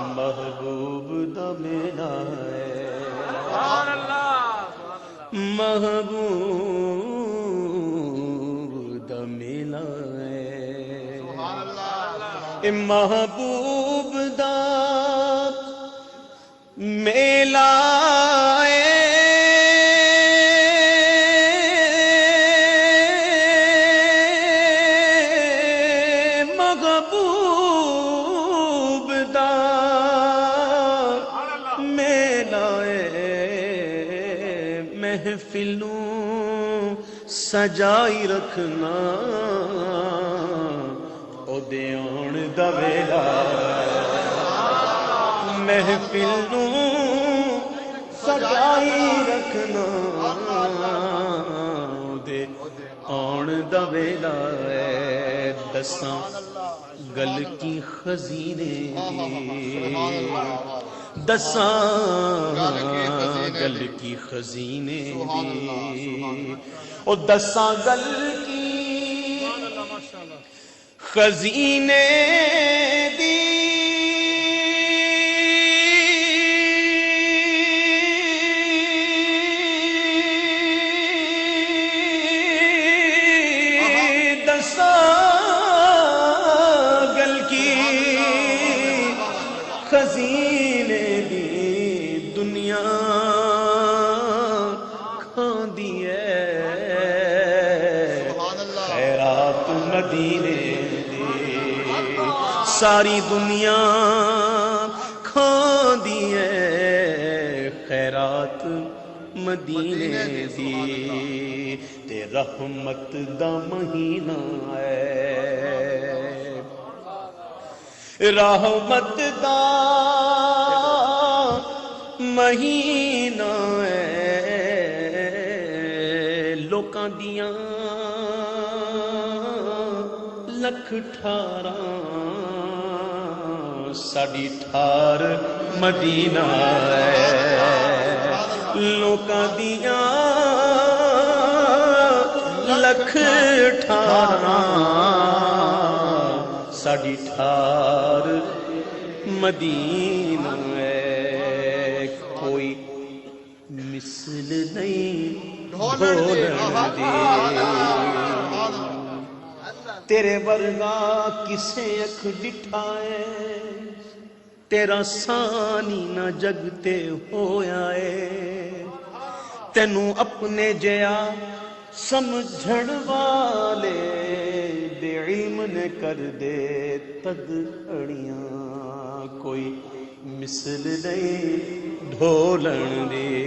محبوب دا میلا ہے محبوب دا میلا ہے محبوب دا میلا محبوب دا میلا محفلوں سجائی رکھنا او دے آن دا ویلا محفلوں سجائی رکھنا او دے آن دا ویلا دساں گل کی خزینے دساں گل کی خزینے دی او دساں گل کی خزینے دی دساں گل کی خزینے دی دنیا کھاندی ہے خیرات مدینے دی ساری دنیا کھاندی ہے خیرات مدینے دی تے رحمت دا مہینہ ہے رحمت دا مہینہ ہے لوکاں دیاں لکھ ٹھاراں ساڈی ٹھار مدینہ ہے لوکاں دیاں لکھ ٹھاراں ساڈی ٹھار مدینہ ہے کوئی مثل نہیں ڈھولن دی تیرے ورگا کسے اکھ ڈٹھا ہے تیرا سانی نہ جگتے ہویا ہے تینوں اپنے جیا سمجھن والے بے علم نے کر دے تد اڑیاں کوئی مثل نہیں ڈھولن دی